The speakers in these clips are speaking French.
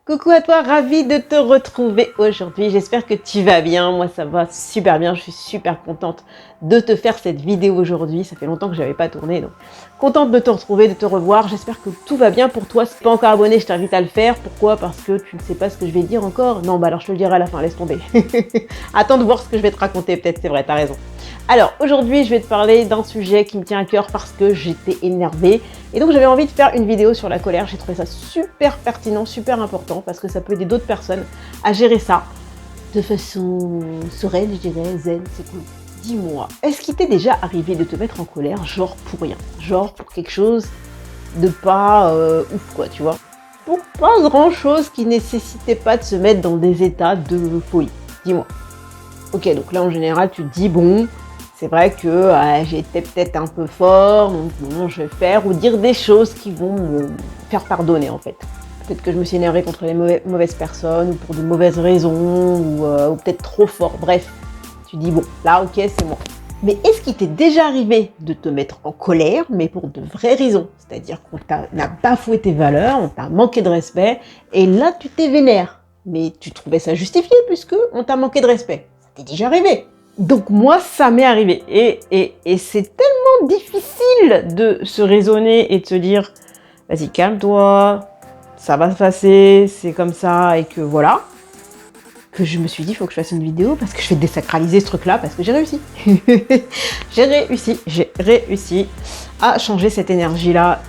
Coucou à toi, ravie de te retrouver aujourd'hui. J'espère que tu vas bien. Moi, ça va super bien. Je suis super contente de te faire cette vidéo aujourd'hui. Ça fait longtemps que je n'avais pas tourné, donc contente de te retrouver, de te revoir. J'espère que tout va bien pour toi. Si tu n'es pas encore abonné, je t'invite à le faire. Pourquoi? Parce que tu ne sais pas ce que je vais dire encore. Non, bah alors je te le dirai à la fin, laisse tomber. Attends de voir ce que je vais te raconter, peut-être, c'est vrai, t'as raison. Alors, aujourd'hui, je vais te parler d'un sujet qui me tient à cœur parce que j'étais énervée. Et donc, j'avais envie de faire une vidéo sur la colère. J'ai trouvé ça super pertinent, super important parce que ça peut aider d'autres personnes à gérer ça de façon sereine, je dirais, zen, c'est cool. Dis-moi, est-ce qu'il t'est déjà arrivé de te mettre en colère, genre pour rien? Genre pour quelque chose de pas ouf, quoi, tu vois? Pour pas grand-chose qui nécessitait pas de se mettre dans des états de folie. Dis-moi. Ok, donc là, en général, tu te dis, bon... C'est vrai que j'étais peut-être un peu fort, donc bon, je vais faire ou dire des choses qui vont me faire pardonner en fait. Peut-être que je me suis énervée contre les mauvaises personnes ou pour de mauvaises raisons ou peut-être trop fort. Bref, tu dis bon, là ok, c'est moi. Mais est-ce qu'il t'est déjà arrivé de te mettre en colère, mais pour de vraies raisons? C'est-à-dire qu'on n'a pas bafoué tes valeurs, on t'a manqué de respect, et là tu t'es vénère. Mais tu trouvais ça justifié puisque on t'a manqué de respect. Ça t'est déjà arrivé? Donc moi, ça m'est arrivé. Et c'est tellement difficile de se raisonner et de se dire « Vas-y, calme-toi, ça va se passer, c'est comme ça, et que voilà », que je me suis dit « Il faut que je fasse une vidéo parce que je vais désacraliser ce truc-là parce que j'ai réussi. » J'ai réussi à changer cette énergie-là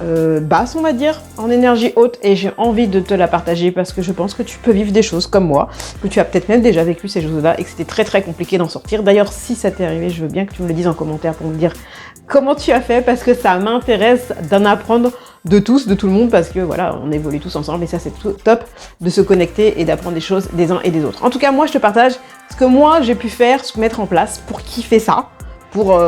basse, on va dire, en énergie haute, et j'ai envie de te la partager parce que je pense que tu peux vivre des choses comme moi, que tu as peut-être même déjà vécu ces choses-là et que c'était très compliqué d'en sortir. D'ailleurs, si ça t'est arrivé, je veux bien que tu me le dises en commentaire pour me dire comment tu as fait, parce que ça m'intéresse d'en apprendre de tous, de tout le monde, parce que voilà, on évolue tous ensemble et ça c'est top de se connecter et d'apprendre des choses des uns et des autres. En tout cas, moi je te partage ce que moi j'ai pu faire, ce que mettre en place pour kiffer ça, pour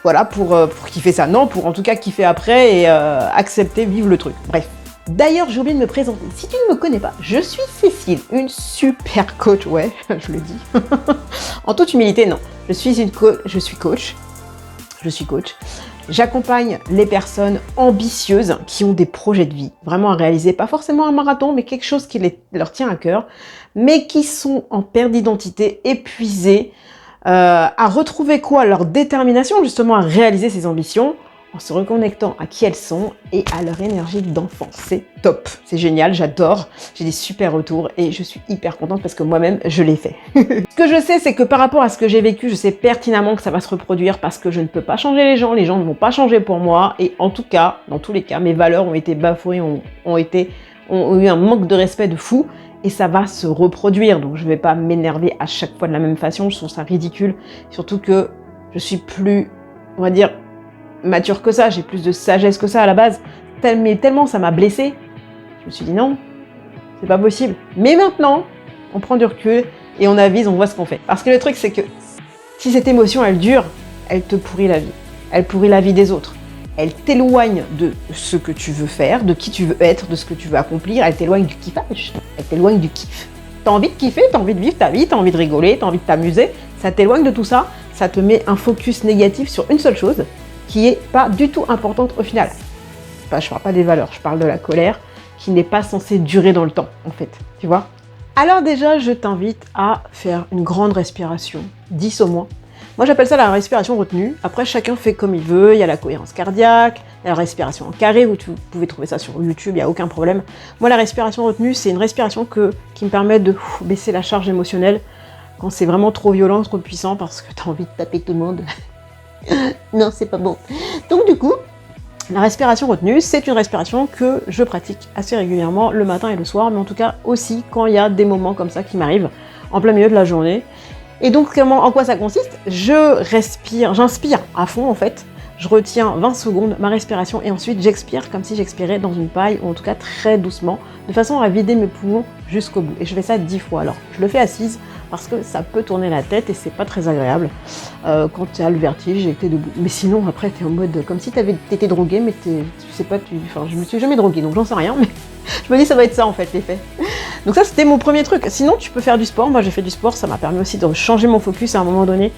voilà, pour kiffer ça, non, pour en tout cas kiffer après et accepter, vivre le truc. Bref. D'ailleurs, j'ai oublié de me présenter. Si tu ne me connais pas, je suis Cécile, une super coach, ouais, je le dis. En toute humilité, non. Je suis coach. J'accompagne les personnes ambitieuses qui ont des projets de vie, vraiment à réaliser, pas forcément un marathon, mais quelque chose qui leur tient à cœur, mais qui sont en perte d'identité, épuisées, à retrouver quoi? Leur détermination justement à réaliser ces ambitions en se reconnectant à qui elles sont et à leur énergie d'enfant. C'est top, c'est génial, j'adore, j'ai des super retours et je suis hyper contente parce que moi-même je l'ai fait. Ce que je sais, c'est que par rapport à ce que j'ai vécu, je sais pertinemment que ça va se reproduire parce que je ne peux pas changer les gens ne vont pas changer pour moi, et en tout cas, dans tous les cas, mes valeurs ont été bafouées, ont eu un manque de respect de fou. Et ça va se reproduire, donc je ne vais pas m'énerver à chaque fois de la même façon, je trouve ça ridicule, surtout que je suis plus, on va dire, mature que ça, j'ai plus de sagesse que ça à la base, mais tellement ça m'a blessée, je me suis dit non, c'est pas possible. Mais maintenant, on prend du recul et on avise, on voit ce qu'on fait. Parce que le truc c'est que si cette émotion elle dure, elle te pourrit la vie, elle pourrit la vie des autres. Elle t'éloigne de ce que tu veux faire, de qui tu veux être, de ce que tu veux accomplir, elle t'éloigne du kiffage, elle t'éloigne du kiff. T'as envie de kiffer, t'as envie de vivre ta vie, t'as envie de rigoler, t'as envie de t'amuser, ça t'éloigne de tout ça, ça te met un focus négatif sur une seule chose qui est pas du tout importante au final. Enfin, je parle pas des valeurs, je parle de la colère qui n'est pas censée durer dans le temps, en fait, tu vois. Alors déjà, je t'invite à faire une grande respiration, 10 au moins. Moi, j'appelle ça la respiration retenue. Après, chacun fait comme il veut. Il y a la cohérence cardiaque, il y a la respiration en carré, où tu pouvez trouver ça sur YouTube, il n'y a aucun problème. Moi, la respiration retenue, c'est une respiration qui me permet de baisser la charge émotionnelle quand c'est vraiment trop violent, trop puissant, parce que tu as envie de taper tout le monde. Non, c'est pas bon. Donc du coup, la respiration retenue, c'est une respiration que je pratique assez régulièrement le matin et le soir, mais en tout cas aussi quand il y a des moments comme ça qui m'arrivent en plein milieu de la journée. Et donc, en quoi ça consiste? J'inspire à fond en fait, je retiens 20 secondes ma respiration et ensuite j'expire comme si j'expirais dans une paille, ou en tout cas très doucement, de façon à vider mes poumons jusqu'au bout. Et je fais ça 10 fois. Alors, je le fais assise parce que ça peut tourner la tête et c'est pas très agréable quand tu as le vertige et que tu es debout. Mais sinon, après, tu es en mode comme si tu étais drogué, mais tu sais pas, enfin, je me suis jamais droguée, donc j'en sais rien, mais je me dis ça va être ça en fait l'effet. Donc ça c'était mon premier truc. Sinon tu peux faire du sport, moi j'ai fait du sport, ça m'a permis aussi de changer mon focus à un moment donné,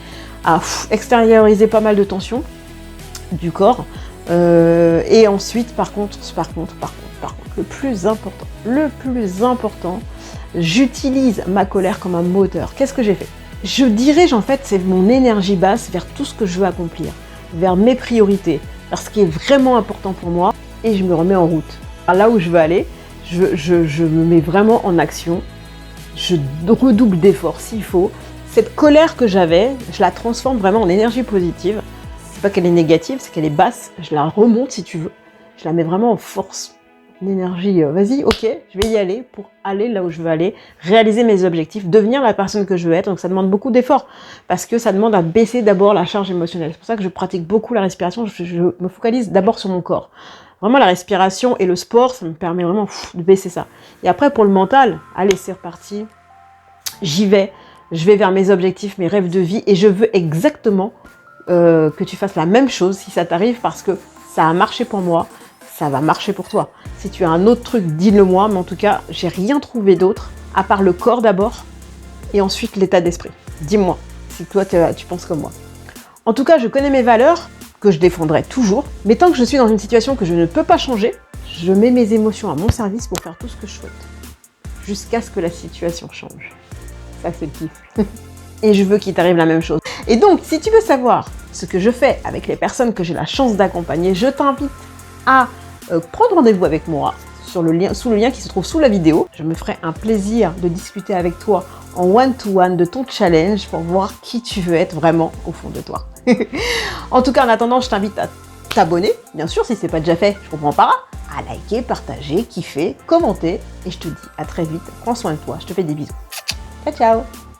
à extérioriser pas mal de tensions du corps. Et ensuite par contre, le plus important, j'utilise ma colère comme un moteur. Qu'est-ce que j'ai fait? Je dirige en fait, c'est mon énergie basse vers tout ce que je veux accomplir, vers mes priorités, vers ce qui est vraiment important pour moi, et je me remets en route. Là où je veux aller, je me mets vraiment en action, je redouble d'efforts s'il faut. Cette colère que j'avais, je la transforme vraiment en énergie positive. C'est pas qu'elle est négative, c'est qu'elle est basse, je la remonte si tu veux. Je la mets vraiment en force, une énergie, vas-y, ok, je vais y aller pour aller là où je veux aller, réaliser mes objectifs, devenir la personne que je veux être. Donc ça demande beaucoup d'efforts, parce que ça demande à baisser d'abord la charge émotionnelle. C'est pour ça que je pratique beaucoup la respiration, je me focalise d'abord sur mon corps. Vraiment la respiration et le sport, ça me permet vraiment de baisser ça. Et après pour le mental, allez c'est reparti, j'y vais, je vais vers mes objectifs, mes rêves de vie, et je veux exactement que tu fasses la même chose si ça t'arrive, parce que ça a marché pour moi, ça va marcher pour toi. Si tu as un autre truc, dis-le moi, mais en tout cas, j'ai rien trouvé d'autre, à part le corps d'abord, et ensuite l'état d'esprit. Dis-moi, si toi tu penses comme moi. En tout cas, je connais mes valeurs, que je défendrai toujours, mais tant que je suis dans une situation que je ne peux pas changer, je mets mes émotions à mon service pour faire tout ce que je souhaite, jusqu'à ce que la situation change. Ça, c'est le kiff. Et je veux qu'il t'arrive la même chose. Et donc, si tu veux savoir ce que je fais avec les personnes que j'ai la chance d'accompagner, je t'invite à prendre rendez-vous avec moi sous le lien qui se trouve sous la vidéo. Je me ferai un plaisir de discuter avec toi en one-to-one de ton challenge pour voir qui tu veux être vraiment au fond de toi. En tout cas, en attendant, je t'invite à t'abonner, bien sûr, si ce n'est pas déjà fait, je comprends pas, à liker, partager, kiffer, commenter, et je te dis à très vite, prends soin de toi, je te fais des bisous. Ciao, ciao!